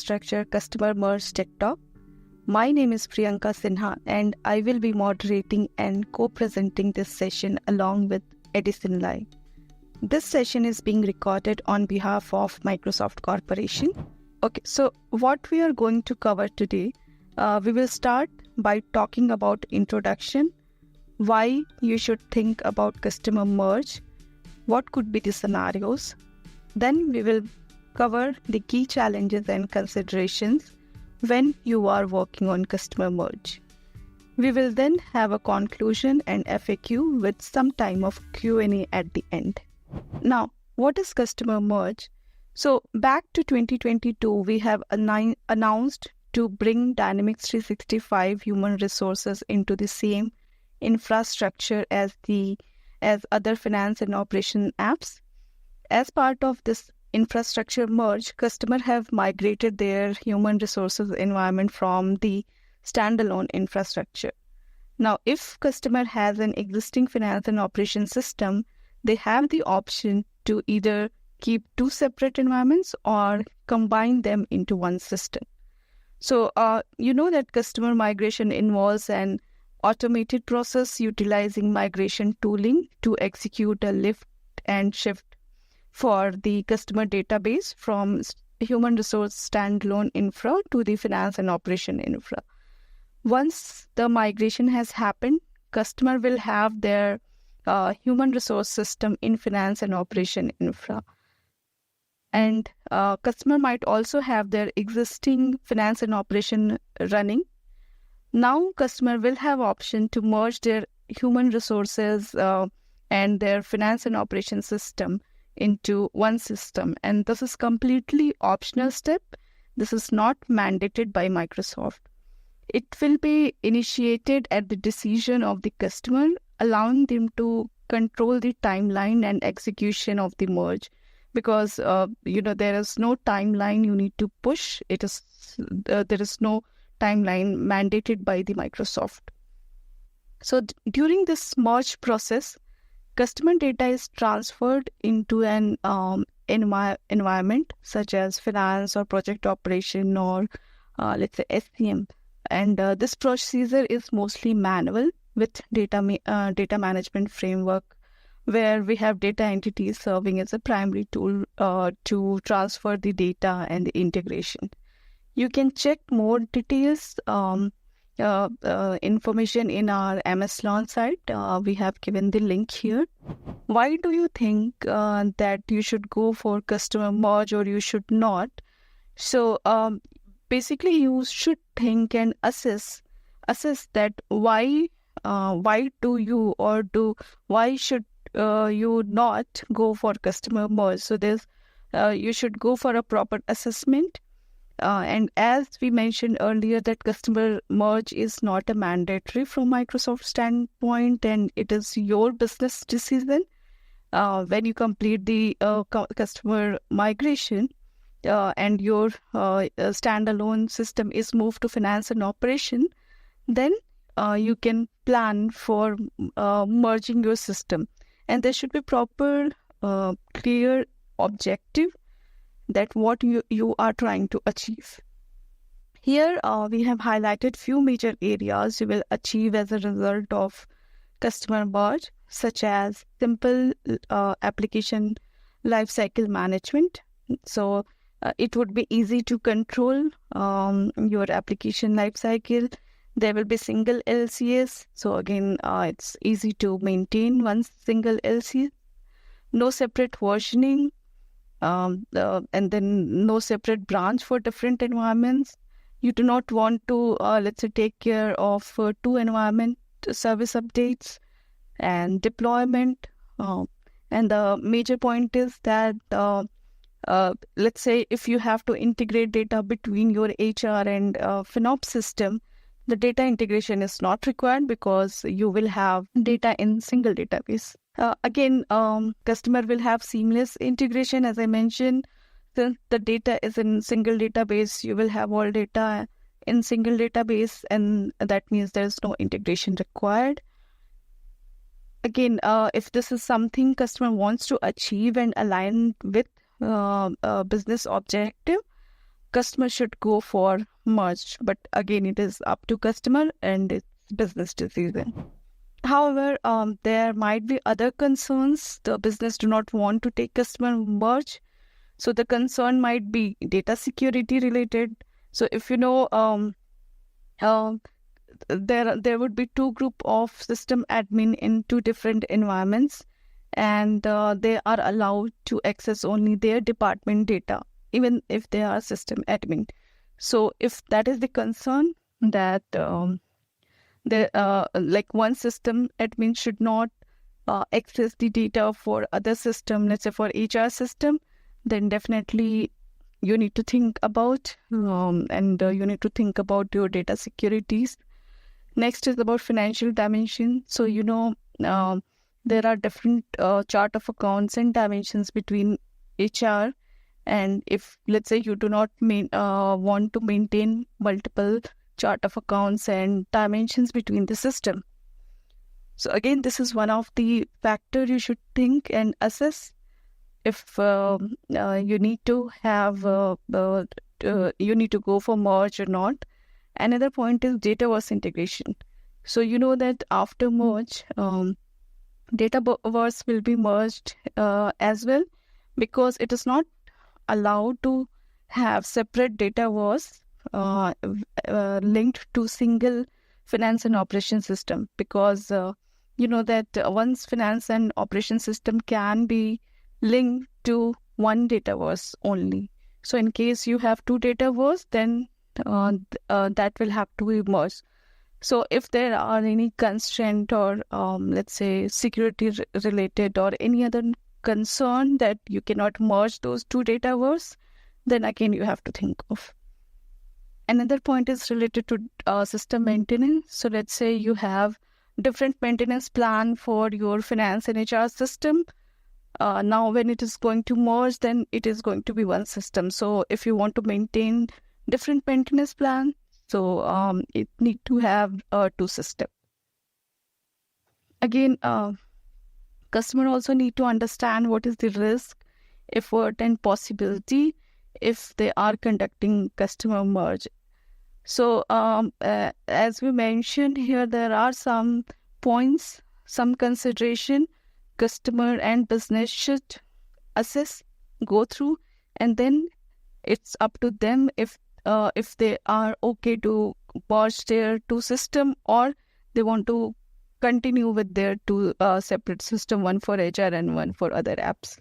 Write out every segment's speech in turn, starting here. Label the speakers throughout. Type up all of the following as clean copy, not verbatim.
Speaker 1: Infrastructure Customer Merge TechTalk. My name is Priyanka Sinha and I will be moderating and co-presenting this session along with Edison Lai. This session is being recorded on behalf of Microsoft Corporation. Okay, so what we are going to cover today, we will start by talking about introduction, why you should think about customer merge, what could be the scenarios. Then we will cover the key challenges and considerations when you are working on customer merge. We will then have a conclusion and FAQ with some time of Q&A at the end. Now, what is customer merge? So back to 2022, we have announced to bring Dynamics 365 human resources into the same infrastructure as other finance and operation apps. As part of this infrastructure merge, customers have migrated their human resources environment from the standalone infrastructure. Now, if customer has an existing finance and operation system, they have the option to either keep two separate environments or combine them into one system. So, you know that customer migration involves an automated process utilizing migration tooling to execute a lift and shift for the customer database from human resource standalone infra to the finance and operation infra. Once the migration has happened, customer will have their human resource system in finance and operation infra. And customer might also have their existing finance and operation running. Now, customer will have option to merge their human resources and their finance and operation system into one system. And this is completely optional step. This is not mandated by Microsoft. It will be initiated at the decision of the customer, allowing them to control the timeline and execution of the merge. Because, there is no timeline you need to push. There is no timeline mandated by the Microsoft. So during this merge process, customer data is transferred into an environment such as finance or project operation or let's say SCM. And this procedure is mostly manual with data management framework, where we have data entities serving as a primary tool to transfer the data and the integration. You can check more details information in our MS Launch site. We have given the link here. Why do you think that you should go for customer merge or you should not? So basically, you should think and assess that why should you not go for customer merge? So you should go for a proper assessment. And as we mentioned earlier, that customer merge is not a mandatory from Microsoft standpoint, and it is your business decision. When you complete the customer migration and your standalone system is moved to finance and operation, then you can plan for merging your system. And there should be proper, clear objective that what you are trying to achieve. Here we have highlighted few major areas you will achieve as a result of customer merge, such as simple application lifecycle management. So it would be easy to control your application lifecycle. There will be single LCS. So again, it's easy to maintain one single LCS. No separate versioning. And then no separate branch for different environments. You do not want to, let's say, take care of two environment service updates and deployment. And the major point is that, let's say, if you have to integrate data between your HR and FinOps system, the data integration is not required because you will have data in single database. Again, customer will have seamless integration, as I mentioned. Since the data is in single database, you will have all data in single database, and that means there is no integration required. Again, if this is something customer wants to achieve and align with business objective, customer should go for merge. But again, it is up to customer and it's business decision. However, there might be other concerns. The business do not want to take customer merge. So the concern might be data security related. So if you know, uh, there would be two group of system admin in two different environments, and they are allowed to access only their department data, even if they are system admin. So if that is the concern, that like one system admin should not access the data for other system, let's say for HR system, then definitely you need to think about and you need to think about your data securities. Next is about financial dimension. So there are different chart of accounts and dimensions between HR, and if let's say you do not want to maintain multiple chart of accounts and dimensions between the system. So again, this is one of the factor you should think and assess if you need to have you need to go for merge or not. Another point is dataverse integration. So you know that after merge, dataverse will be merged as well, because it is not allowed to have separate dataverse linked to single finance and operation system, because you know that one's finance and operation system can be linked to one dataverse only. So in case you have two dataverse, then that will have to be merged. So if there are any constraint or let's say security related or any other concern that you cannot merge those two dataverse, then again you have to think of. Another point is related to system maintenance. So let's say you have different maintenance plan for your finance and HR system. Now when it is going to merge, then it is going to be one system. So if you want to maintain different maintenance plan, so it need to have two system. Again, customer also need to understand what is the risk, effort, and possibility if they are conducting customer merge. So as we mentioned here, there are some points, some consideration customer and business should assess, go through, and then it's up to them if they are okay to merge their two system, or they want to continue with their two separate system, one for HR and one for other apps.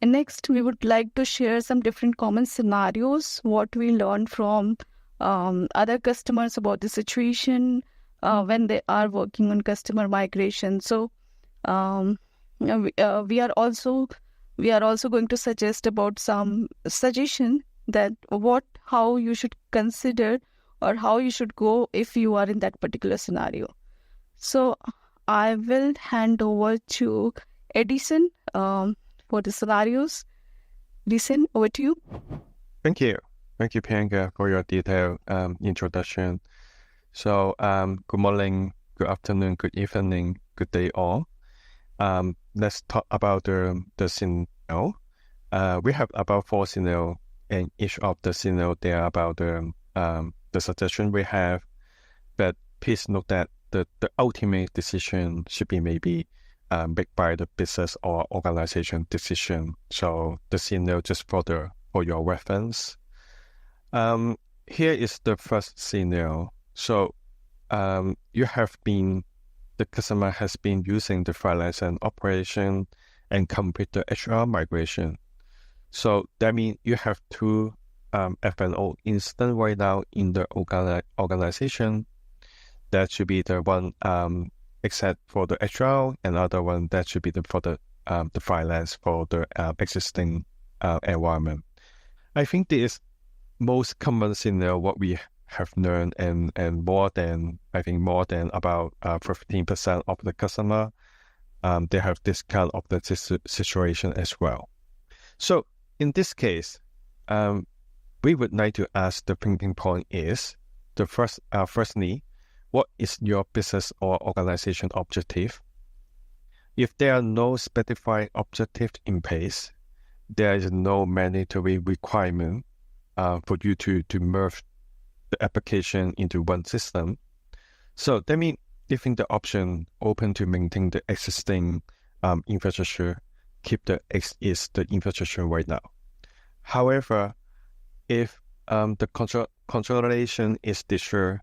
Speaker 1: And next, we would like to share some different common scenarios, what we learned from other customers about the situation when they are working on customer migration. So we are also going to suggest about some suggestion that how you should consider or how you should go if you are in that particular scenario. So I will hand over to Edison for the scenarios. Edison, over to you.
Speaker 2: Thank you, Priyanka, for your detailed introduction. So good morning, good afternoon, good evening, good day all. Let's talk about the scenario. We have about 4 scenarios, and each of the scenario they are about the suggestion we have. But please note that the ultimate decision should be maybe made by the business or organization decision. So the scenario just for your reference. Here is the first scenario. So the customer has been using the finance and operation and complete the HR migration. So that means you have two F&O instance right now in the organization. That should be the one except for the HR, and other one that should be for the finance for the existing environment. I think this is most common scenario what we have learned, and more than about 15% of the customer they have this kind of the situation as well. So in this case, we would like to ask the thinking point is the firstly, what is your business or organization objective? If there are no specified objective in place, there is no mandatory requirement for you to merge the application into one system. So that means giving the option open to maintain the existing infrastructure, keep the the infrastructure right now. However, if the consolidation is desired,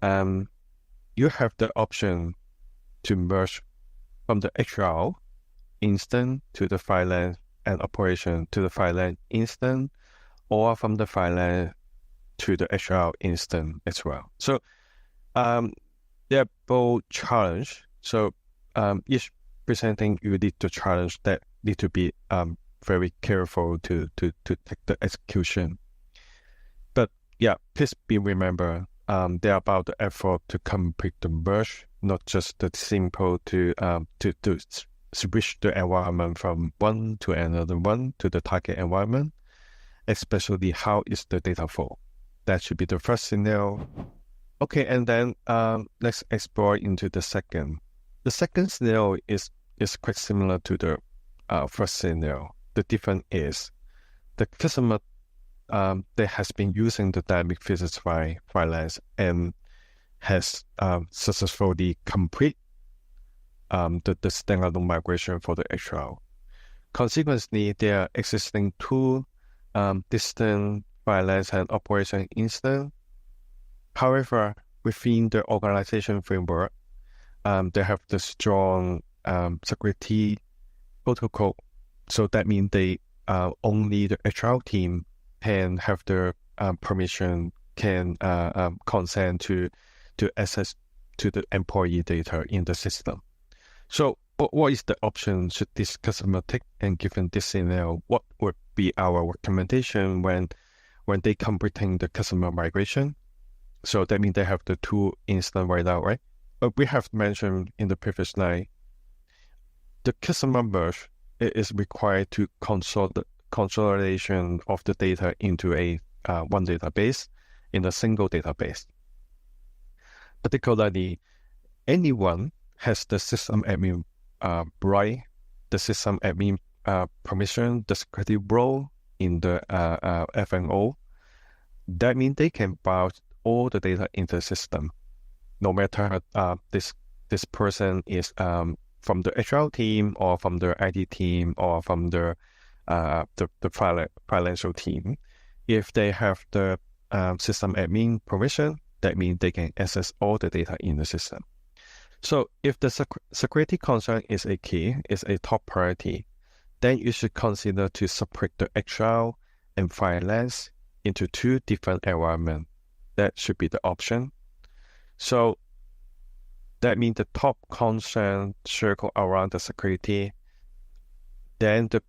Speaker 2: you have the option to merge from the HRL instance to the finance and operation to the finance instance, or from the finance to the HRL instance as well. So they're both challenge. So each presenting you need to challenge that need to be very careful to take the execution. But yeah, please be remember they're about the effort to complete the merge, not just the simple to switch the environment from one to another one to the target environment, especially how is the data flow. That should be the first scenario. Okay, and then let's explore into the second. The second scenario is quite similar to the first scenario. The difference is the customer that has been using the dynamic physics finance and has successfully complete the standalone migration for the HRL. Consequently, there are existing two distant finance and operation instance. However, within the organization framework, they have the strong security protocol. So that means they only the HR team can have the permission, can consent to access to the employee data in the system. So what is the option should this customer take? And given this scenario, what would be our recommendation when they completing the customer migration? So that means they have the two instance right now, right? But we have mentioned in the previous slide, the customer merge is required to consolidation of the data into a one database in a single database. Particularly, anyone has the system admin right, the system admin permission, the security role in the FNO. That means they can browse all the data in the system, no matter this person is from the HR team or from the IT team or from the financial team. If they have the system admin permission, that means they can access all the data in the system. So if the security concern is a top priority, then you should consider to separate the HR and finance into two different environments. That should be the option. So that means the top concern circle around the security. Then the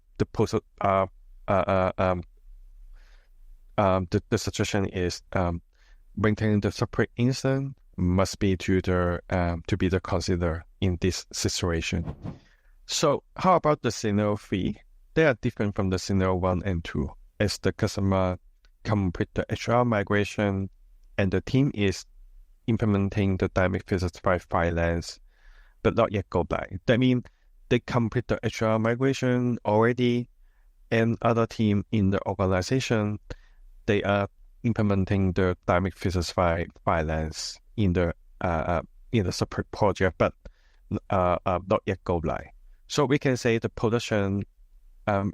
Speaker 2: suggestion is maintaining the separate instance must be to be the consider in this situation. So how about the scenario 3? They are different from the scenario 1 and 2, as the customer complete the HR migration and the team is implementing the dynamic physics finance, but not yet go live. That means they complete the HR migration already, and other team in the organization, they are implementing the dynamic physics finance in the separate project, but not yet go live. So we can say the production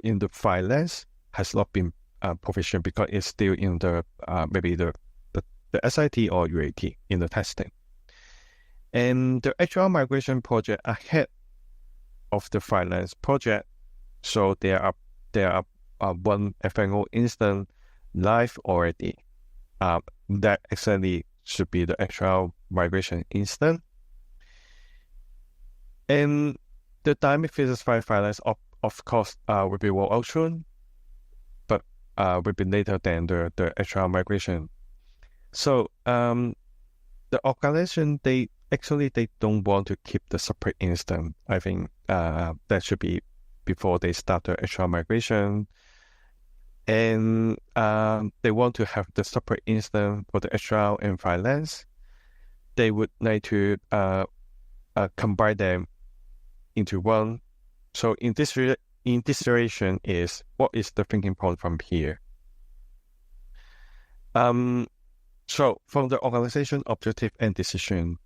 Speaker 2: in the finance has not been provisioned because it's still in the maybe the SIT or UAT in the testing. And the HR migration project ahead of the finance project, so there are one FNO instance live already. That exactly should be the HR migration instance. And the dynamic physics finance of course will be rolled out soon, but will be later than the HR migration. So the organization, they don't want to keep the separate instance. I think that should be before they start the HR migration. And they want to have the separate instance for the HR and finance. They would like to combine them into one. So in this situation is, what is the thinking point from here? So from the organization objective and decision,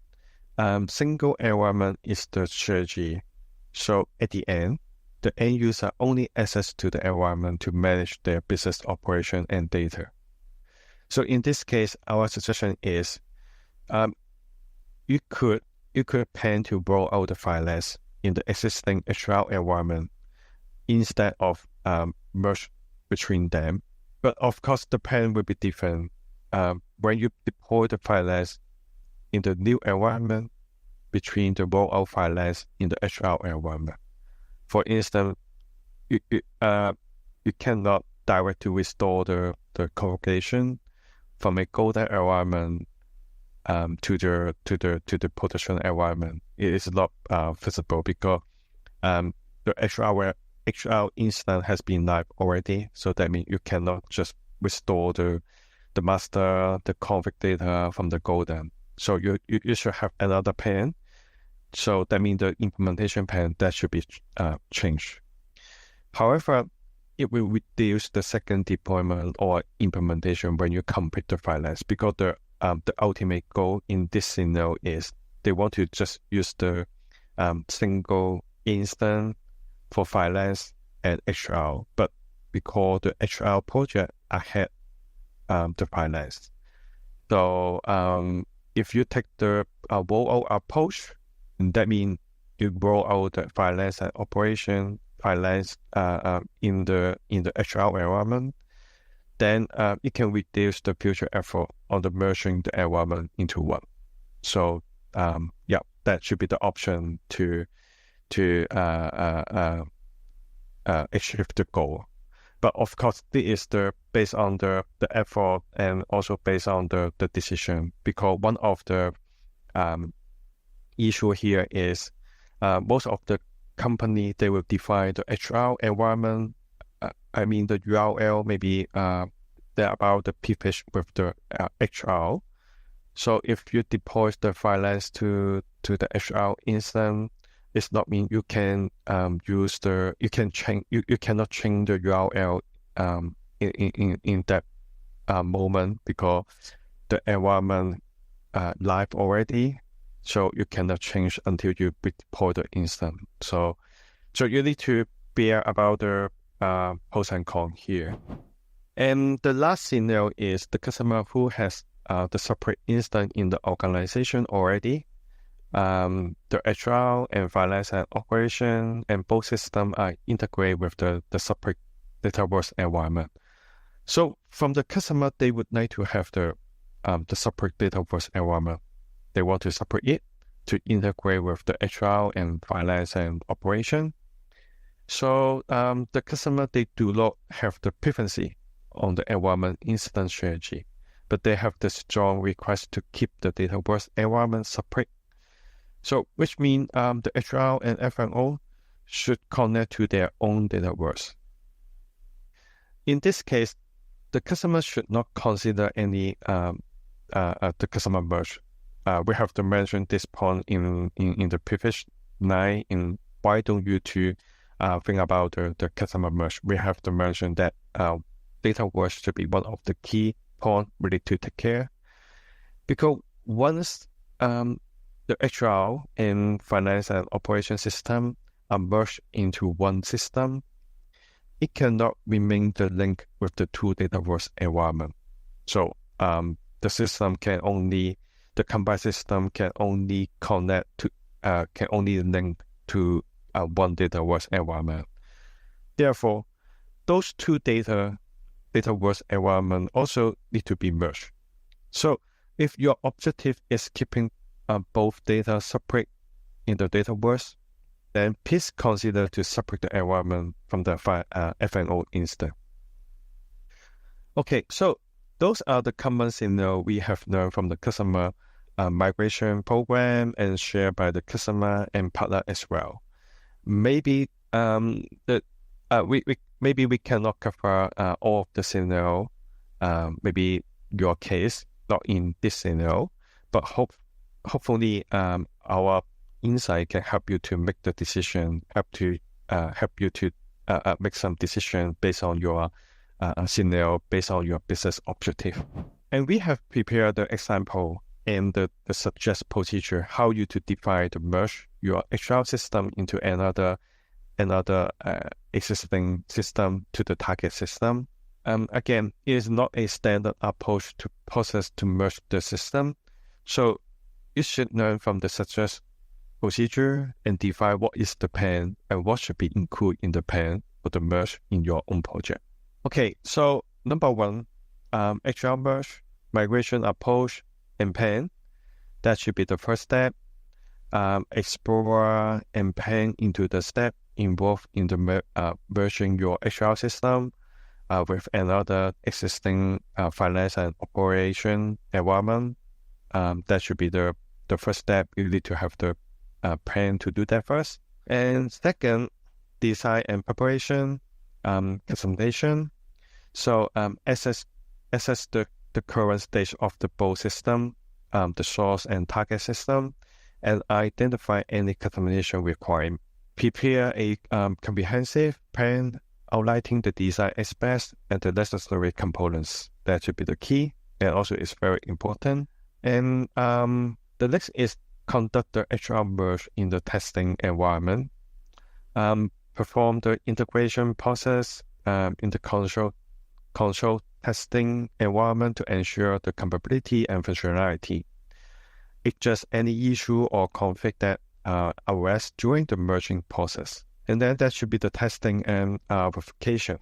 Speaker 2: single environment is the strategy. So at the end, the end user only access to the environment to manage their business operation and data. So in this case, our suggestion is you could plan to roll out the fileless in the existing HR environment instead of merge between them. But of course, the plan will be different. When you deploy the fileless in the new environment between the rollout fileless in the HR environment. For instance, you cannot directly restore the configuration from a golden environment to the production environment. It is not feasible because the HR instance has been live already. So that means you cannot just restore the master, the config data from the golden. So you should have another plan. So that means the implementation plan that should be changed. However, it will reduce the second deployment or implementation when you complete the fileless, because the ultimate goal in this scenario is they want to just use the single instance for fileless and HR, but because the HR project ahead the fileless. So if you take the rollout approach, that means you roll out the fileless and operation fileless in the HR environment, then it can reduce the future effort on the merging the environment into one. So yeah, that should be the option to achieve the goal. But of course, this is based on the effort and also based on the decision, because one of the issue here is most of the company, they will define the HR environment. I mean the URL, maybe they're about the privilege with the HR. So if you deploy the fileless to the HR instance, it's not mean you can use you cannot change the URL in that moment, because the environment live already. So you cannot change until you deploy the instance. So you need to bear about the pros and cons here. And the last scenario is the customer who has the separate instance in the organization already. The HR and finance and operation and both systems are integrated with the separate Dataverse environment. So from the customer, they would like to have the separate Dataverse environment. They want to separate it to integrate with the HR and finance and operation. So the customer, they do not have the preference on the environment instance strategy, but they have the strong request to keep the Dataverse environment separate. So which means the HR and F&O should connect to their own Dataverse. In this case, the customer should not consider any the customer merge. We have to mention this point in the previous line. In why don't you to think about the customer merge? We have to mention that Dataverse should be one of the key points really to take care, because once the HR and finance and operation system are merged into one system, it cannot remain the link with the two Dataverse environment. So the combined system can only connect to, can only link to one Dataverse environment. Therefore, those two Dataverse environment also need to be merged. So if your objective is keeping both data separate in the Dataverse, then please consider to separate the environment from the F&O instance. Okay, so those are the common scenarios we have learned from the customer migration program and shared by the customer and partner as well. Maybe maybe we cannot cover all of the scenario. Maybe your case not in this scenario, but hopefully our insight can help you to make the decision, help you to make some decision based on your scenario, based on your business objective. And we have prepared the example and the suggest procedure how you to define to merge your HR system into another existing system to the target system. Again, it is not a standard approach to process to merge the system. So you should learn from the suggest procedure and define what is the plan and what should be included in the plan for the merge in your own project. Okay, so number one, HR merge, migration approach, and plan. That should be the first step. Explore and plan into the step involved in the merging your HR system with another existing finance and operation environment. That should be the first step. You need to have the plan to do that first. And second, design and preparation, customization. So assess the current stage of the both system, the source and target system, and identify any customization required. Prepare a comprehensive plan outlining the design aspects and the necessary components. That should be the key, and also is very important. And the next is conduct the HR merge in the testing environment. Perform the integration process in the console testing environment to ensure the compatibility and functionality. Adjust any issue or conflict that arise during the merging process. And then that should be the testing and verification.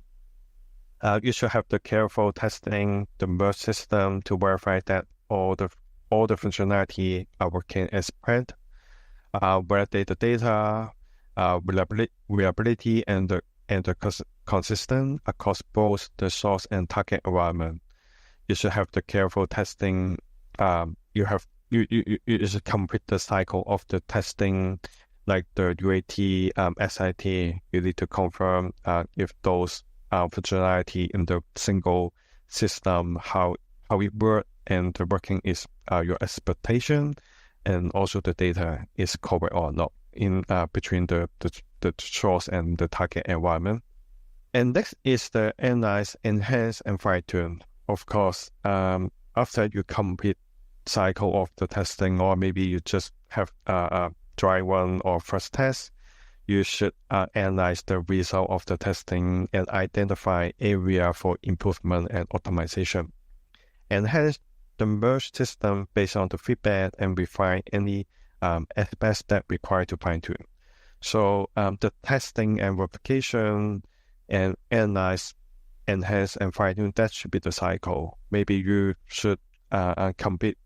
Speaker 2: You should have the careful testing the merge system to verify that all the functionality are working as planned. Validate the data, reliability, and the consistent across both the source and target environment. You should have the careful testing. You should complete the cycle of the testing, like the UAT, SIT. You need to confirm if those functionality in the single system, how it works, and the working is your expectation, and also the data is covered or not in between the source and the target environment. And next is the analyze, enhance, and fine-tune. Of course, after you complete cycle of the testing, or maybe you just have a dry one or first test, you should analyze the result of the testing and identify area for improvement and optimization. Enhance the merge system based on the feedback and refine any aspects that require to fine-tune. So the testing and verification and analyze, enhance, and fine-tune, that should be the cycle. Maybe you should complete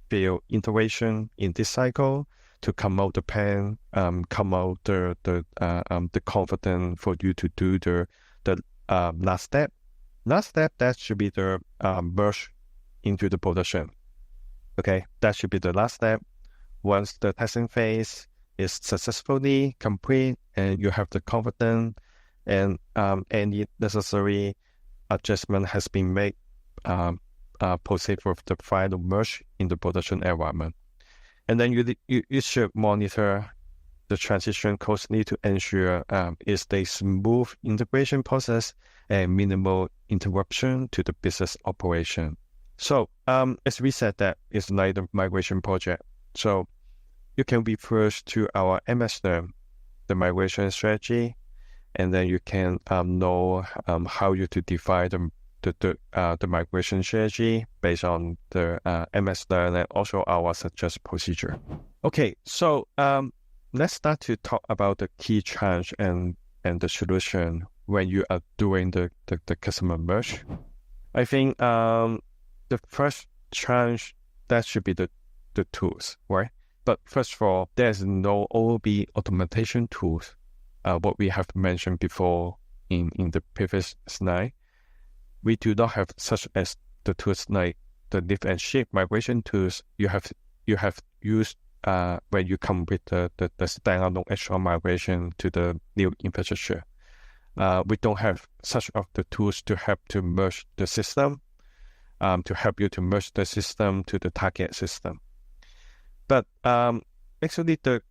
Speaker 2: field iteration in this cycle to come out the plan, come out the confidence for you to do the last step. Last step, that should be the merge into the production. Okay, that should be the last step. Once the testing phase is successfully complete and you have the confidence and any necessary adjustment has been made, proceed with the final merge in the production environment. And then you should monitor the transition closely to ensure it's a smooth integration process and minimal interruption to the business operation. So as we said, that is like the migration project. So you can refer to our MS term, the migration strategy, and then you can know how you to define the migration strategy based on the MS Learn and also our suggest procedure. Okay, so let's start to talk about the key challenge and the solution when you are doing the customer merge. I think the first challenge, that should be the tools, right? But first of all, there's no OOB automation tools, what we have mentioned before in the previous slide. We do not have such as the tools like the lift and shift migration tools you have used when you complete the standalone HR migration to the new infrastructure. We don't have such of the tools to help to merge the system, to help you to merge the system to the target system. But actually, the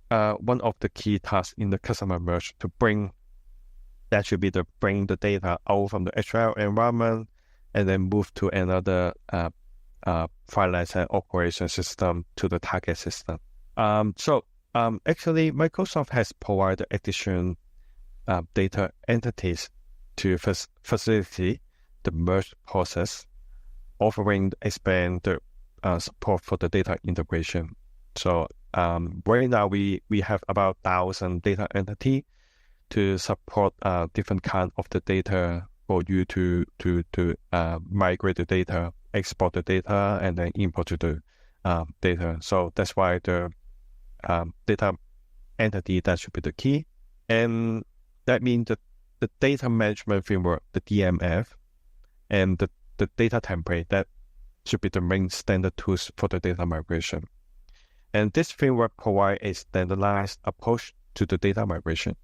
Speaker 2: one of the key tasks in the customer merge to bring, that should be to bring the data out from the HR environment and then move to another file lifecycle operation system to the target system. Actually, Microsoft has provided additional data entities to facilitate the merge process, offering expand the support for the data integration. So right now we have about 1,000 data entity to support different kind of the data for you to migrate the data, export the data, and then import to the data. So that's why the data entity, that should be the key. And that means that the data management framework, the DMF, and the data template, that should be the main standard tools for the data migration. And this framework provides a standardized approach to the data migration.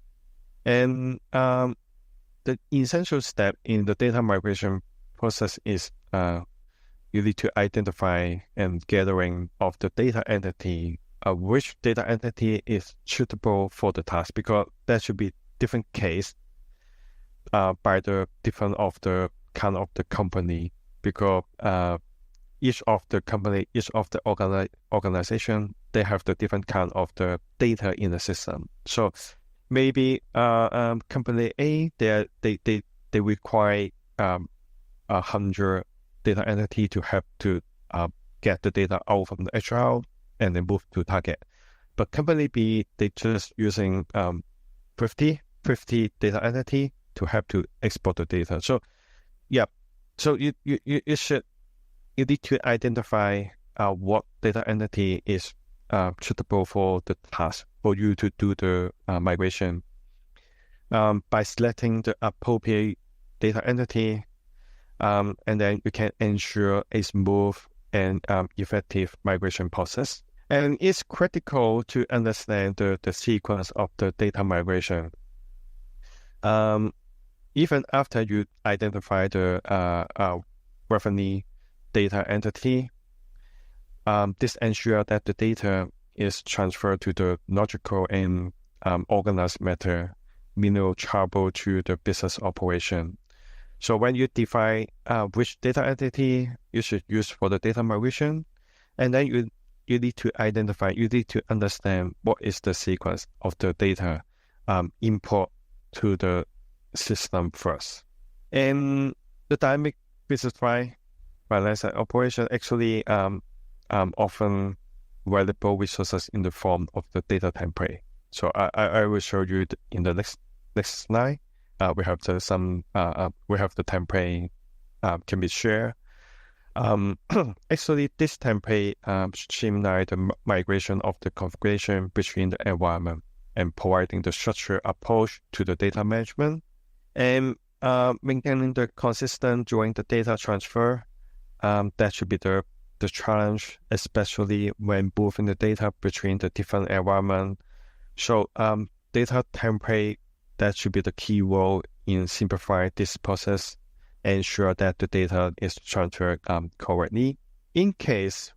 Speaker 2: And the essential step in the data migration process is you need to identify and gathering of the data entity, which data entity is suitable for the task, because that should be different case by the different of the kind of the company, because each of the company, each of the organization, they have the different kind of the data in the system. So maybe company A, they require 100 data entity to help to get the data out from the HR and then move to target. But company B, they just using 50 data entity to help to export the data. So yeah, so you need to identify what data entity is suitable for the task for you to do the migration by selecting the appropriate data entity, and then you can ensure a smooth and effective migration process. And it's critical to understand the sequence of the data migration. Even after you identify the revenue data entity, this ensures that the data is transferred to the logical and organized manner, minimal trouble to the business operation. So when you define which data entity you should use for the data migration, and then you need to identify, you need to understand what is the sequence of the data import to the system first. And the dynamic business file lifecycle operation actually often valuable resources in the form of the data template. So I will show you in the next slide. We have the template can be shared. Actually, this template streamlines the migration of the configuration between the environment and providing the structured approach to the data management, and maintaining the consistent during the data transfer. That should be the challenge, especially when moving the data between the different environment. So data template, that should be the key role in simplifying this process, ensure that the data is transferred correctly. In case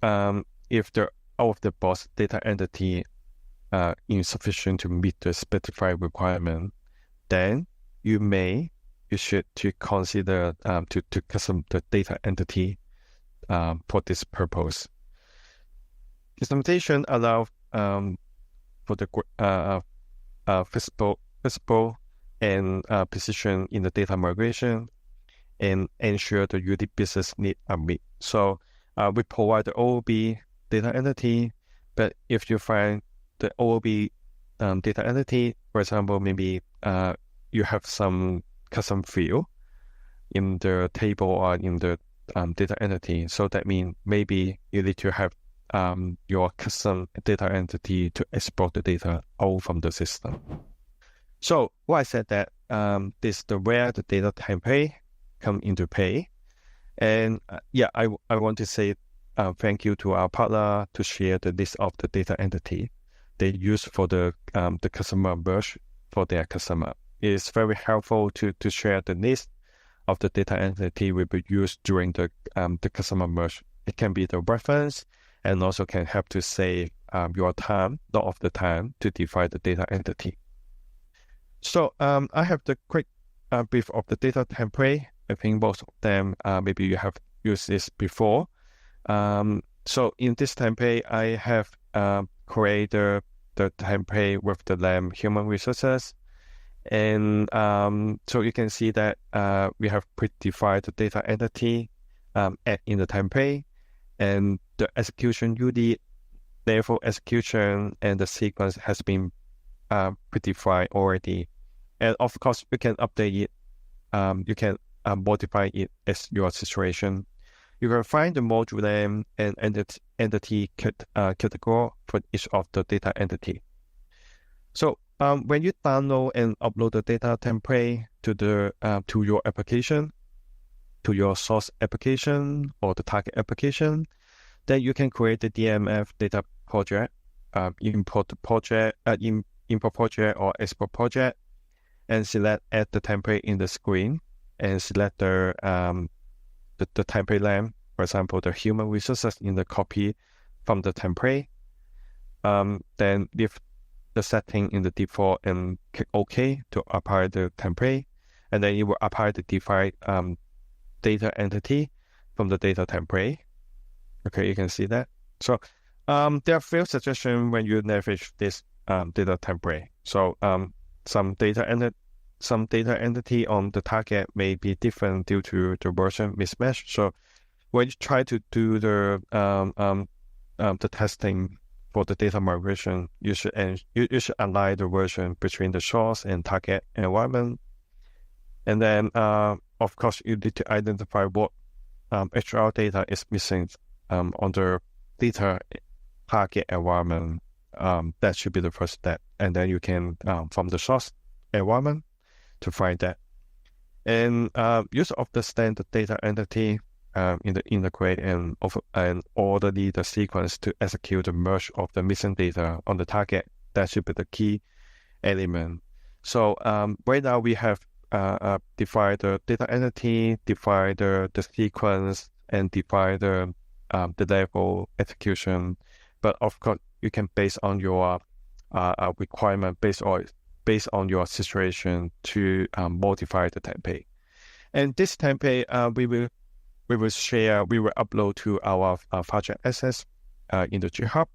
Speaker 2: if the out-of-the-box data entity insufficient to meet the specified requirement, then you should to consider to custom the data entity for this purpose. Customization allows for the visible and precision in the data migration, and ensure the unique business needs are met. So we provide the OOB data entity, but if you find the OOB data entity, for example, maybe you have some custom field in the table or in the data entity. So that means maybe you need to have your custom data entity to export the data out from the system. So why I said that this is where the data template come into play. And I want to say thank you to our partner to share the list of the data entity they use for the customer merge for their customer. It's very helpful to share the list of the data entity will be used during the customer merge. It can be the reference and also can help to save your time, lot of the time, to define the data entity. So I have the quick brief of the data template. I think most of them, maybe you have used this before. So in this template, I have created the template with the name human resources. And so you can see that we have predefined the data entity in the template, and the execution UD, therefore execution, and the sequence has been predefined already. And of course, you can update it. You can modify it as your situation. You can find the module name and entity category for each of the data entity. So when you download and upload the data template to your application, to your source application or the target application, then you can create the DMF data project, import project or export project, and select add the template in the screen, and select the template name, for example, the human resources in the copy from the template. Then leave the setting in the default and click OK to apply the template, and then it will apply the defined data entity from the data template. Okay, you can see that. So there are a few suggestions when you navigate this data template. So some data entity on the target may be different due to the version mismatch. So when you try to do the testing for the data migration, you should align the version between the source and target environment. And then of course you need to identify what HR data is missing on the data target environment. That should be the first step, and then you can from the source environment to find that. And use of the standard data entity in the integrate and orderly the sequence to execute the merge of the missing data on the target. That should be the key element. So right now we have defined the data entity, defined the sequence, and defined the level execution. But of course, you can base on your requirement, based on your situation to modify the template. And this template we will upload to our project access in the GitHub,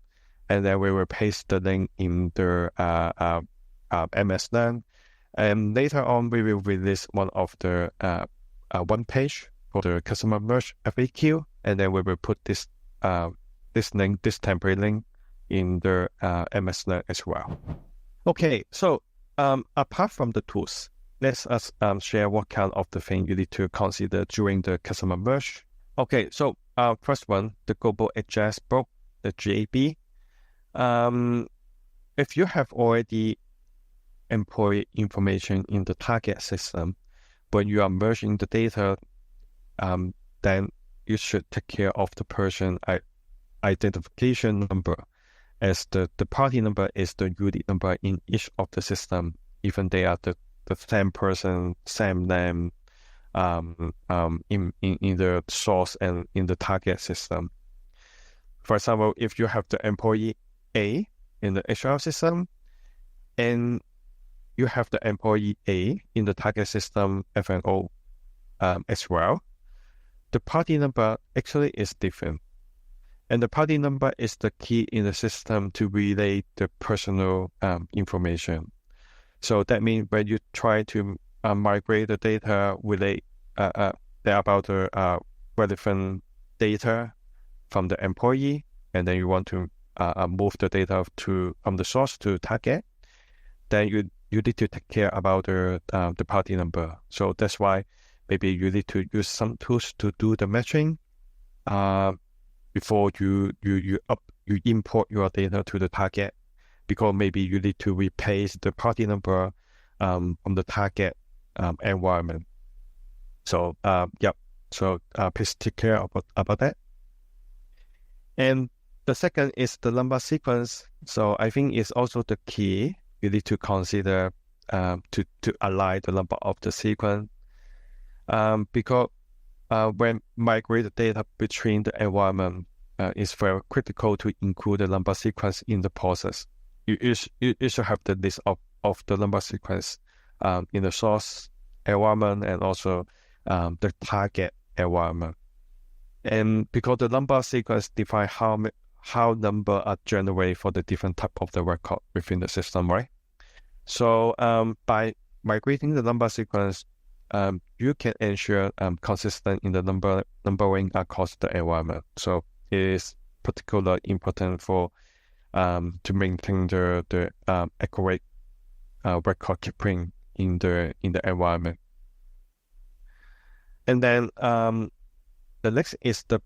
Speaker 2: and then we will paste the link in the MS Learn. And later on, we will release one of the one page for the customer merge FAQ, and then we will put this template link in the MS Learn as well. Okay, so apart from the tools, let us share what kind of the thing you need to consider during the customer merge. Okay, so first one, the global address book, the GAB. If you have already employee information in the target system, when you are merging the data, then you should take care of the person identification number, as the party number is the unique number in each of the system, even they are the same person, same name, in the source and in the target system. For example, if you have the employee A in the HR system, and you have the employee A in the target system F&O as well, the party number actually is different. And the party number is the key in the system to relay the personal information. So that means when you try to migrate the data, relate about the relevant data from the employee, and then you want to move the data from the source to target, then you need to take care about the party number. So that's why maybe you need to use some tools to do the matching before you import your data to the target, because maybe you need to replace the party number from the target environment. So please take care about that. And the second is the number sequence. So I think it's also the key you need to consider to align the number of the sequence, because when migrate the data between the environment, it's very critical to include the number sequence in the process. You should have the list of the number sequence in the source environment, and also the target environment. And because the number sequence define how number are generated for the different type of the record within the system, right? So by migrating the number sequence, you can ensure consistent in the numbering across the environment. So it is particularly important for to maintain the accurate record keeping in the environment. And then the next is the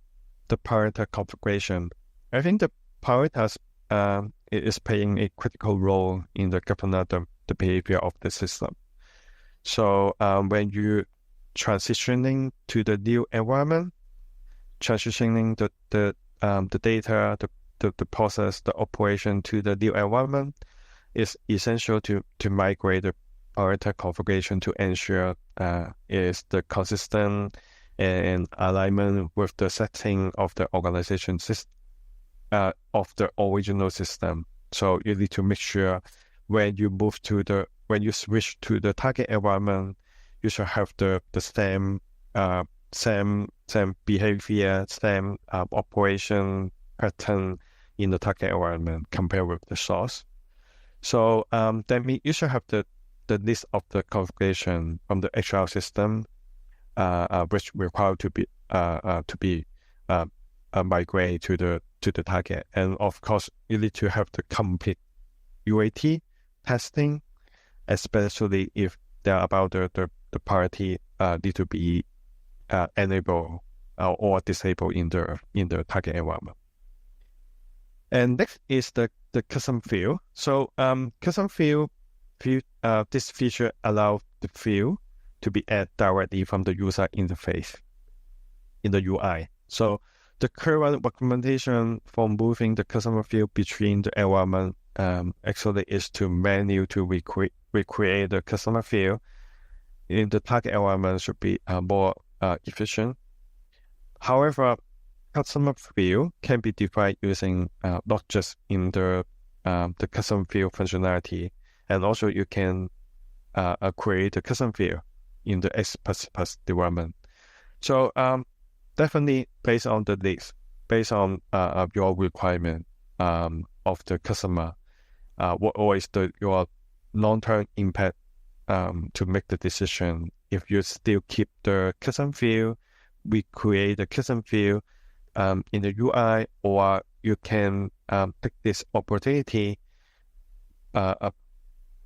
Speaker 2: parameter configuration. I think the parameters is playing a critical role in the governor the behavior of the system. So when you transitioning to the new environment, transitioning the data, the process, the operation to the new environment is essential to migrate the parameter configuration to ensure is the consistent and alignment with the setting of the organization system of the original system. So you need to make sure when you switch to the target environment, you should have the same behavior, same operation pattern in the target environment compared with the source. So that means you should have the list of the configuration from the HR system, which require to be migrate to the target. And of course, you need to have the complete UAT testing, especially if they're about the party need to be enabled or disabled in the target environment. And next is the custom field. So custom field this feature allows the field to be added directly from the user interface in the UI. So the current recommendation for moving the customer field between the environment actually is to manually to recreate the customer field in the target environment should be more efficient. However, customer field can be defined using not just in the custom field functionality, and also you can create a custom field in the X++ development. So definitely based on the needs, based on your requirement of the customer, what always your long-term impact to make the decision. If you still keep the custom field, we create a custom field in the UI, or you can take this opportunity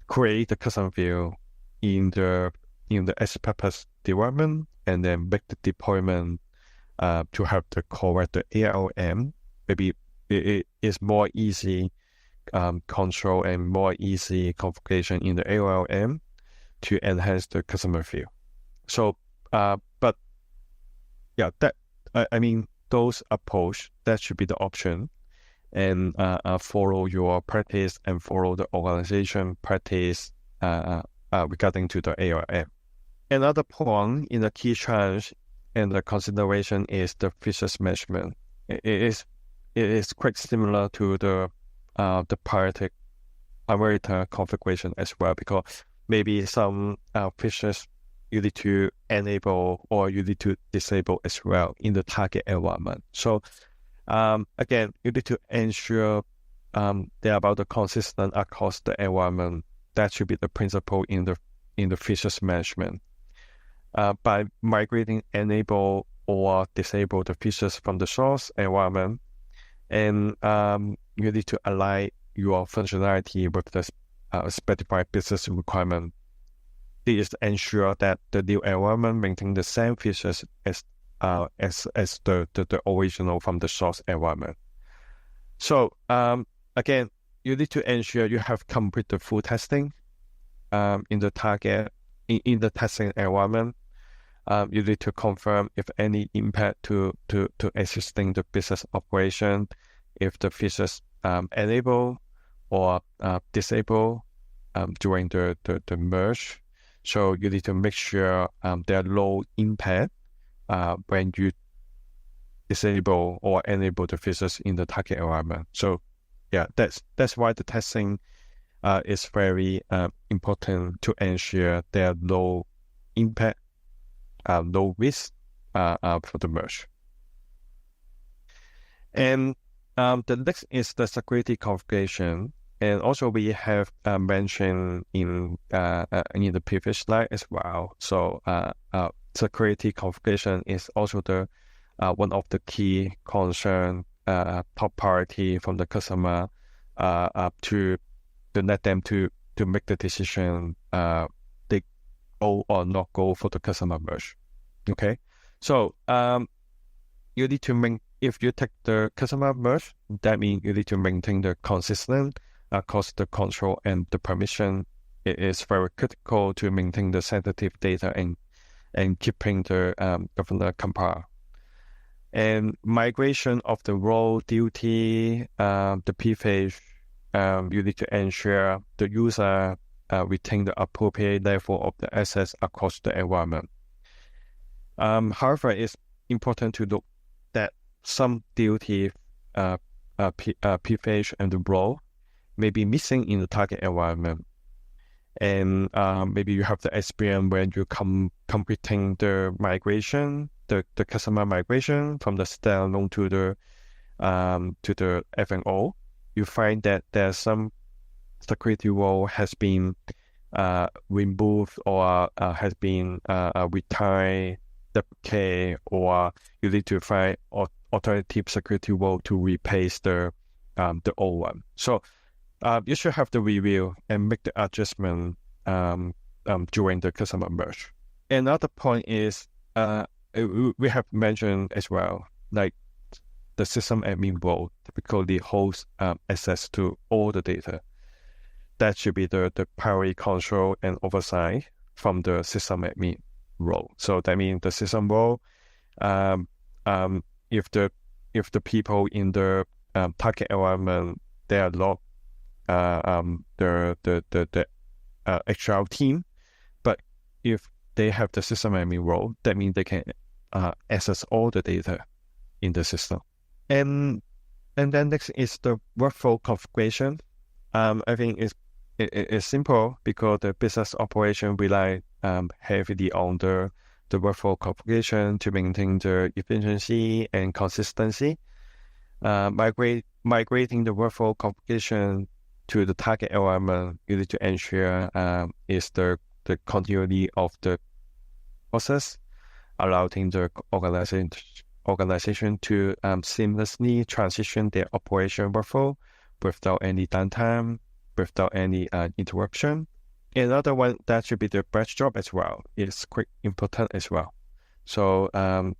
Speaker 2: create the custom field in the S-purpose development, and then make the deployment to have the correct the ALM. Maybe it is more easy control and more easy configuration in the ALM to enhance the customer field. So, but yeah, that I mean those approach that should be the option, and follow your practice and follow the organization practice regarding to the ALM. Another point in the key challenge and the consideration is the features management. It is quite similar to the parameter configuration as well, because maybe some features you need to enable or you need to disable as well in the target environment. So again, you need to ensure they're about the consistent across the environment. That should be the principle in the features management. By migrating, enable or disable the features from the source environment, and you need to align your functionality with the specified business requirement. This ensure that the new environment maintains the same features as the original from the source environment. So again, you need to ensure you have completed full testing in the target in the testing environment. You need to confirm if any impact to existing the business operation, if the features enable or disable during the merge. So you need to make sure there are low impact when you disable or enable the features in the target environment. So yeah, that's why the testing is very important to ensure there are low impact low risk for the merge. And the next is the security configuration. And also we have mentioned in the previous slide as well. So security configuration is also the one of the key concern, top priority from the customer to let them to make the decision they go or not go for the customer merge. Okay, so you need to if you take the customer merge, that means you need to maintain the consistent across the control and the permission. It is very critical to maintain the sensitive data and keeping the governor compile. And migration of the role, duty, the p-phase, you need to ensure the user retain the appropriate level of the access across the environment. However, it's important to look that some duty, p-phase and the role may be missing in the target environment. And maybe you have the experience when you completing the migration, the customer migration from the standalone to the F&O. You find that there's some security role has been removed or has been retired, deprecate, or you need to find alternative security role to replace the old one. So you should have the review and make the adjustment during the customer merge. Another point is we have mentioned as well, like the system admin role typically holds access to all the data. That should be the primary control and oversight from the system admin role. So that means the system role, if the people in the target environment, they are logged the HR team, but if they have the system admin role, that means they can access all the data in the system. And then next is the workflow configuration. I think it's simple because the business operation rely heavily on the workflow configuration to maintain the efficiency and consistency. Migrating the workflow configuration to the target environment, you need to ensure is the continuity of the process, allowing the organization to seamlessly transition their operation workflow without any downtime, without any interruption. Another one that should be the batch job as well. It's quite important as well. So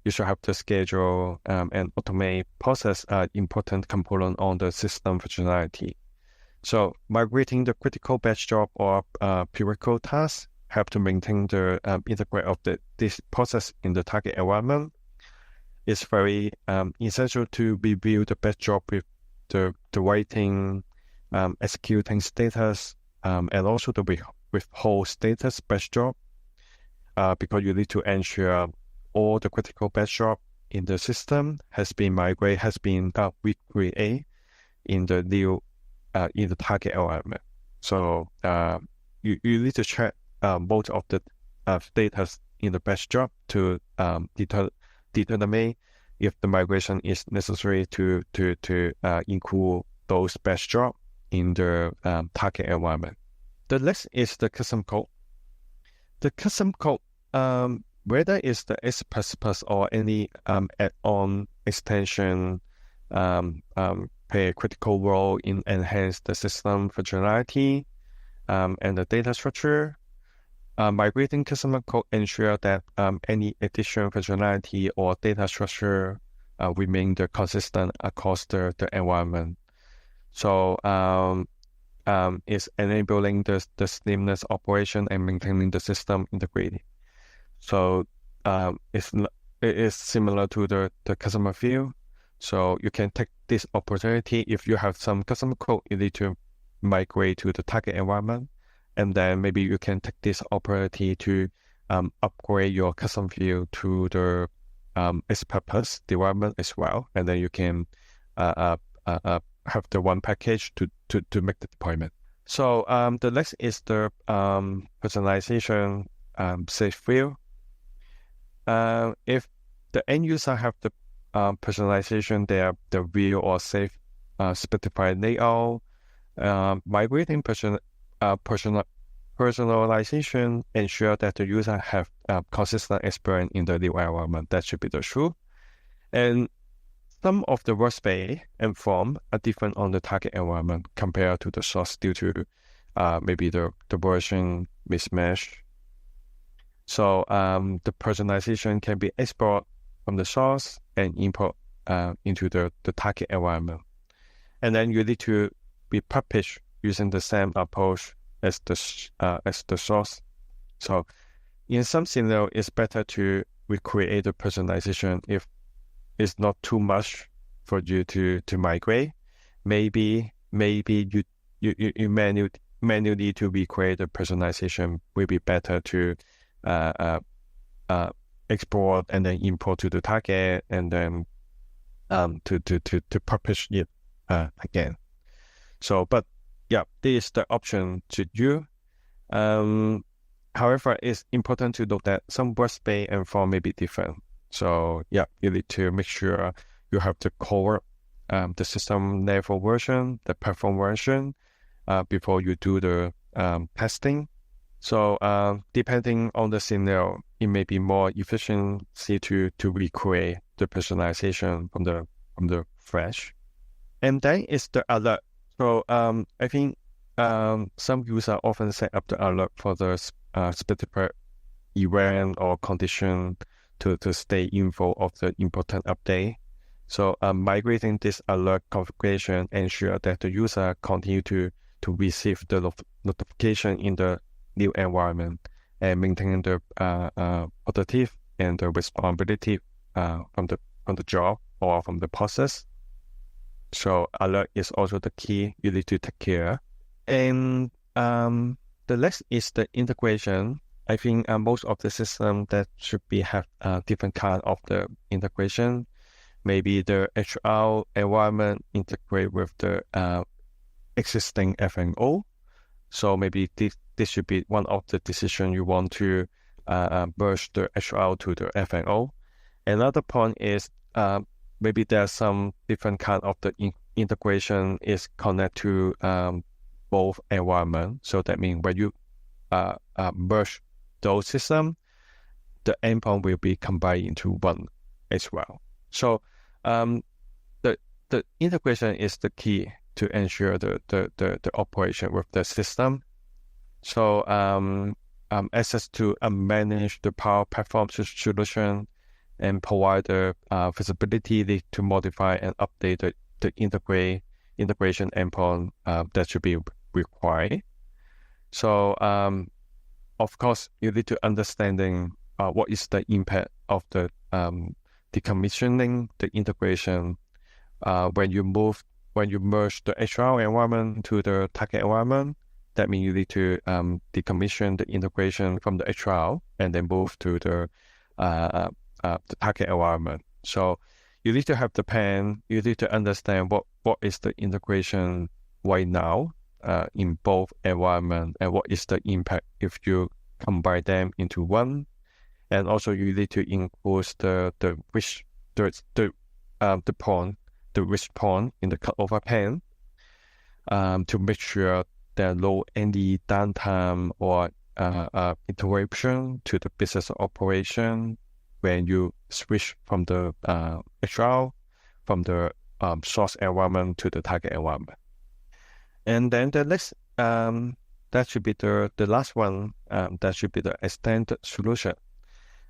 Speaker 2: you should have the schedule and automate process important component on the system functionality. So migrating the critical batch job or prerequisite tasks help to maintain the integrate of this process in the target environment. It's very essential to review the batch job with the waiting, executing status, and also the withhold status batch job, because you need to ensure all the critical batch job in the system has been migrated, has been recreated in the new in the target environment. So you need to check both of the status in the batch job to determine if the migration is necessary to include those batch job in the target environment. The next is the custom code. The custom code, whether it's the S++ or any add-on extension, play a critical role in enhance the system functionality and the data structure. Migrating customer code ensure that any additional functionality or data structure remain consistent across the environment. So it's enabling the seamless operation and maintaining the system integrity. So it is similar to the customer view. So you can take this opportunity if you have some customer code you need to migrate to the target environment, and then maybe you can take this opportunity to upgrade your custom view to the S++ development as well, and then you can have the one package to make the deployment. So the next is the personalization safe view. if the end user have the personalization, their view or safe specified layout, migrating personalization ensure that the user have consistent experience in the new environment. That should be the truth. And some of the workspace and form are different on the target environment compared to the source due to maybe the version mismatch. So the personalization can be export from the source and import into the target environment. And then you need to be published using the same approach as the source. So in some scenario, it's better to recreate the personalization if it's not too much for you to migrate. Maybe you manually to recreate the personalization will be better to export and then import to the target and then to publish it again. So, but yeah, this is the option to you. However, it's important to note that some workspace and form may be different. So yeah, you need to make sure you have the core, the system level version, the platform version, before you do the testing. So depending on the scenario, it may be more efficiency to recreate the personalization from the fresh. And then is the alert. So I think some users often set up the alert for the specific event or condition to stay info of the important update. So migrating this alert configuration ensure that the user continue to receive the notification in the new environment and maintain the productive and the responsibility from the job or from the process. So alert is also the key you need to take care. And the next is the integration. I think most of the system that should be have different kind of the integration. Maybe the HR environment integrate with the existing FNO. So maybe this should be one of the decisions you want to merge the HR to the FNO. Another point is maybe there's some different kind of the integration is connect to both environment. So that means when you merge those systems, the endpoint will be combined into one as well. So the integration is the key to ensure the operation with the system. So access to manage the Power Platform solution and provide the visibility to modify and update the integration endpoint that should be required. So of course, you need to understanding what is the impact of the decommissioning the integration when you merge the HR environment to the target environment. That means you need to decommission the integration from the HR and then move to the target environment. So you need to have the plan. You need to understand what is the integration right now in both environment and what is the impact if you combine them into one. And also you need to include the risk point in the cutover plan to make sure there are no any downtime or interruption to the business operation when you switch from the HR from the source environment to the target environment. And then the next that should be the last one. That should be the extended solution.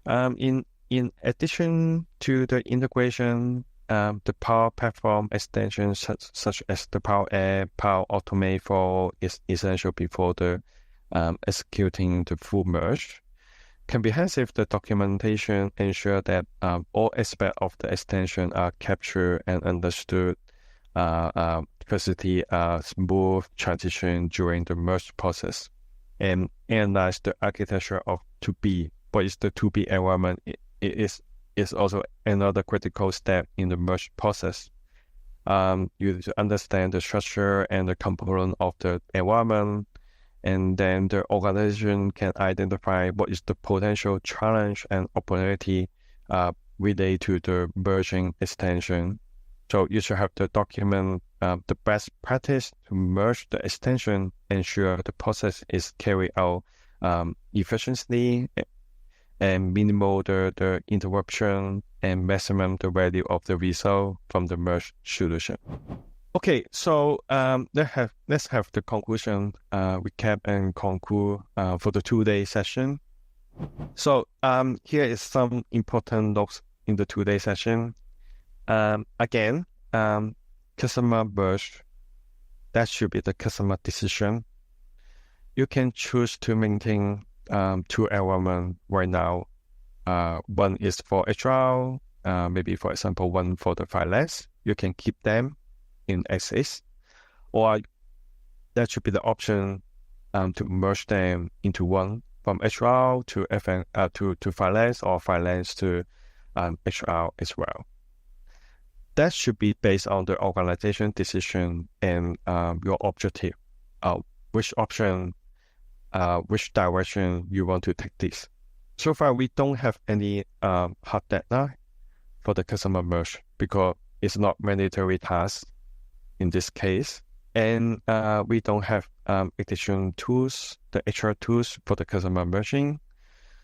Speaker 2: In addition to the integration, the Power Platform extension such as the Power App, Power Automate for is essential before the executing the full merge. Comprehensive the documentation ensure that all aspects of the extension are captured and understood. Facilitate smooth transition during the merge process, and analyze the architecture of 2B. What is the 2B environment? It is also another critical step in the merge process. You need to understand the structure and the component of the environment and then the organization can identify what is the potential challenge and opportunity related to the merging extension. So you should have to document the best practice to merge the extension, ensure the process is carried out efficiently and minimal the interruption and maximum the value of the result from the merged solution. Okay, so let's have the conclusion, recap and conclude for the 2-day session. So here is some important notes in the 2-day session. Again, customer merge, that should be the customer decision. You can choose to maintain 2 environments right now. One is for HR, maybe for example, one for the finance. You can keep them in SS, or that should be the option to merge them into one from HR to to finance, or finance to HR as well. That should be based on the organization decision and your objective. Which option, which direction you want to take this. So far, we don't have any hard deadline for the customer merge because it's not mandatory task in this case. And we don't have additional tools, the HR tools for the customer merging.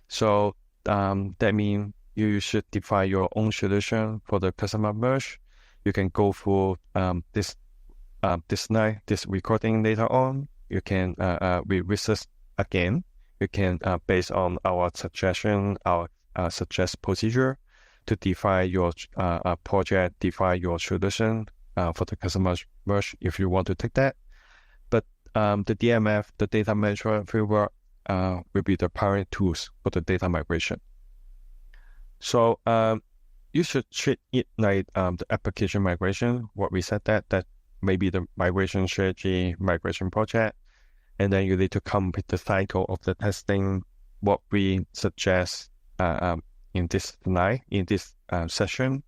Speaker 2: So that means you should define your own solution for the customer merge. You can go through this recording later on. You can research again. You can based on our suggestion, our suggest procedure to define your project, define your solution for the customer merge if you want to take that. But the DMF, the data management framework, will be the primary tools for the data migration. So you should treat it like the application migration, what we said that maybe the migration strategy, migration project, and then you need to complete the cycle of the testing, what we suggest in this slide, in this session.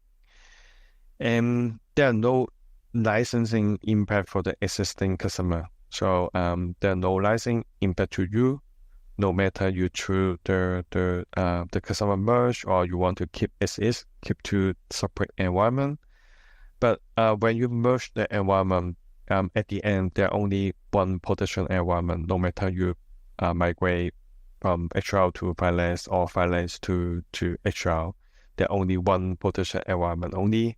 Speaker 2: And there are no licensing impact for the existing customer. So there are no licensing impact to you, no matter you choose the customer merge or you want to keep as is, keep to separate environment. But when you merge the environment, at the end, there are only one production environment, no matter you migrate from HR to finance or finance to HR. There are only one production environment only.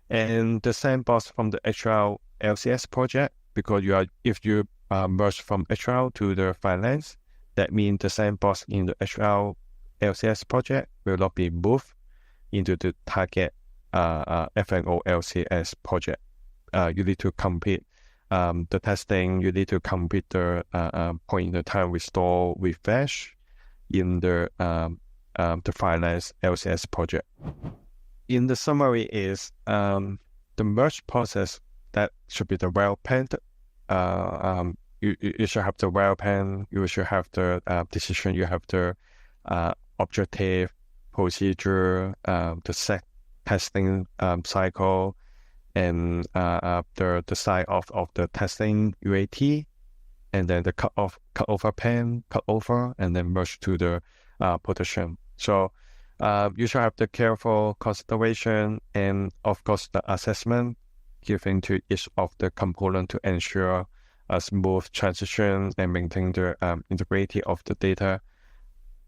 Speaker 2: And the sandbox from the HR LCS project, because if you merge from HR to the finance, that means the sandbox in the HR LCS project will not be moved into the target F&O LCS project. You need to complete the testing. You need to complete the point in the time restore refresh in the finance LCS project. In the summary is the merge process that should be the well planned. You should have the well plan. You should have the decision. You have the objective, procedure, the set testing cycle, and the size of the testing UAT, and then the cutover plan, cutover, and then merge to the production. So you should have the careful consideration and of course the assessment given to each of the component to ensure a smooth transition and maintain the integrity of the data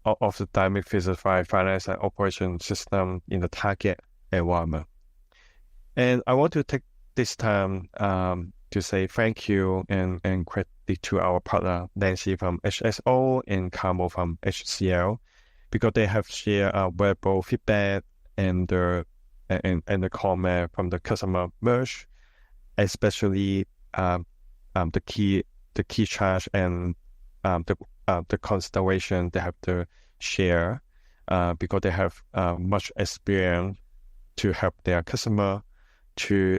Speaker 2: of the dynamic physical finance and operation system in the target environment. And I want to take this time to say thank you and credit to our partner Nancy from HSO and Carmo from HCL, because they have shared valuable feedback and the comment from the customer merge, especially the key charge and the consideration they have to share because they have much experience to help their customer to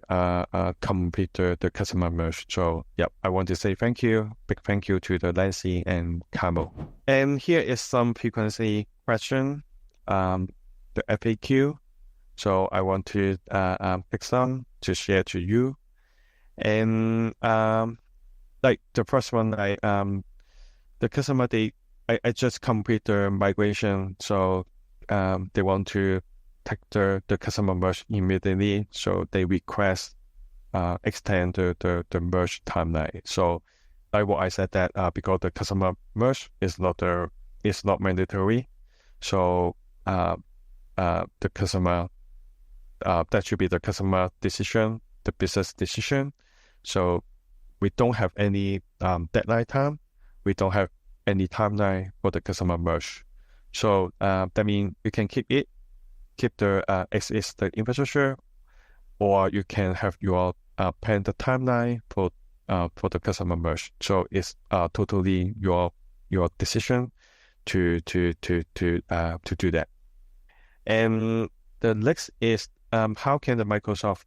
Speaker 2: complete the customer merge. So yeah, I want to say thank you, big thank you to the Nancy and Carmo. And here is some frequency question, the FAQ. So I want to pick some to share to you. And like the first one, the customer, I just complete the migration, so they want to take the customer merge immediately, so they request extend the merge timeline. So like what I said that because the customer merge is not mandatory, so the customer that should be the customer decision, the business decision. So we don't have any deadline time. We don't have any timeline for the customer merge. So that means you can keep the existing infrastructure, or you can have your plan the timeline for the customer merge. So it's totally your decision to do that. And the next is how can the Microsoft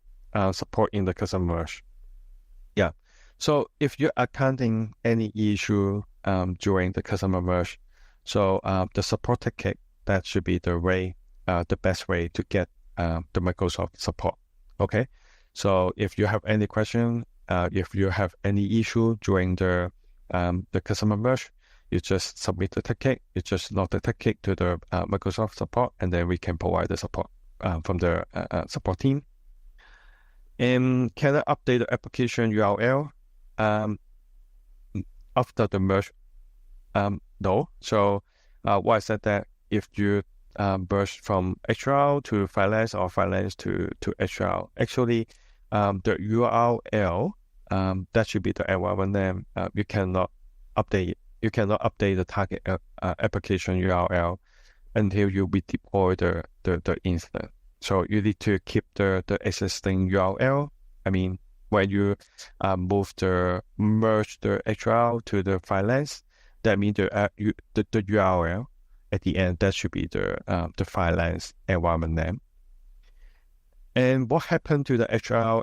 Speaker 2: support in the customer merge? Yeah. So if you're encountering any issue during the customer merge, so the support ticket, that should be the best way to get the Microsoft support. Okay. So if you have any question, if you have any issue during the customer merge, you just submit the ticket. You just log the ticket to the Microsoft support, and then we can provide the support from the support team. And can I update the application URL after the merge? No. So what I said that if you merge from HR to finance or finance to HR, actually the URL that should be the environment name. You cannot update it. You cannot update the target application URL until you redeploy the instance. So you need to keep the existing URL. I mean, when you merge the HR to the finance, that means the URL at the end, that should be the finance environment name. And what happened to the HR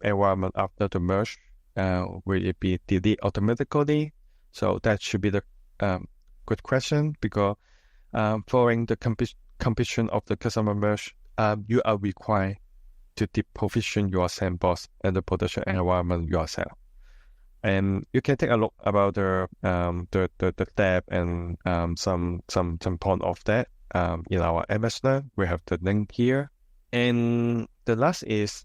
Speaker 2: environment after the merge? Will it be deleted automatically? So that should be the good question, because following the completion of the customer merge, you are required to deprovision your sandbox and the production environment yourself. And you can take a look about the tab and some point of that in our MS Learn. We have the link here. And the next is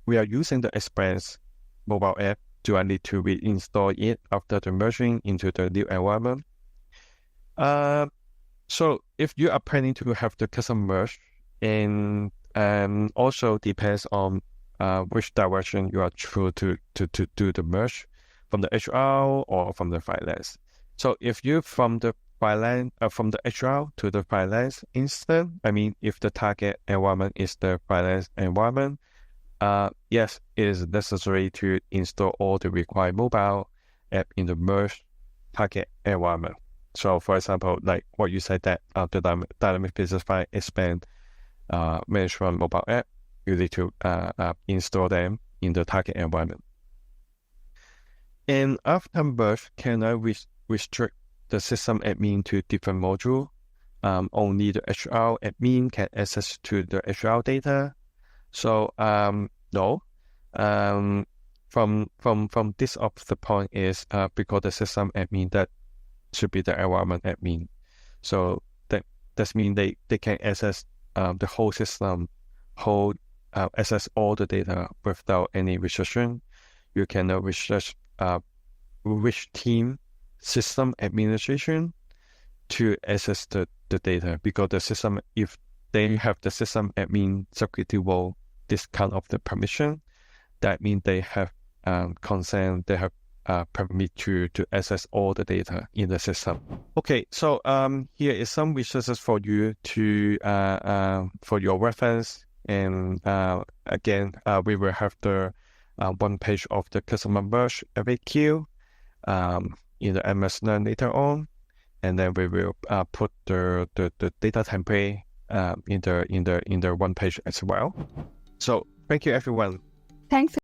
Speaker 2: we are using the Express mobile app. Do I need to reinstall it after the merging into the new environment? So if you are planning to have the custom merge, and also depends on which direction you are true to do the merge, from the HR or from the finance. So if you from the HR to the finance instance, I mean, if the target environment is the finance environment, yes, it is necessary to install all the required mobile app in the merged target environment. So for example, like what you said that the Dynamic Business File Expand management mobile app, you need to install them in the target environment. And after merge, can I restrict the system admin to different module? Only the HR admin can access to the HR data. So no. From this up, the point is because the system admin, that should be the environment admin. So that means they can access the whole system, access all the data without any restriction. You cannot restrict which team system administration to access the data, because the system, if they have the system admin security role, this kind of the permission, that means they have consent, they have permit to access all the data in the system. Okay, so here is some resources for you to for your reference. And again, we will have the one page of the customer merge FAQ in the MS Learn later on, and then we will put the data template in the one page as well. So thank you, everyone.
Speaker 1: Thanks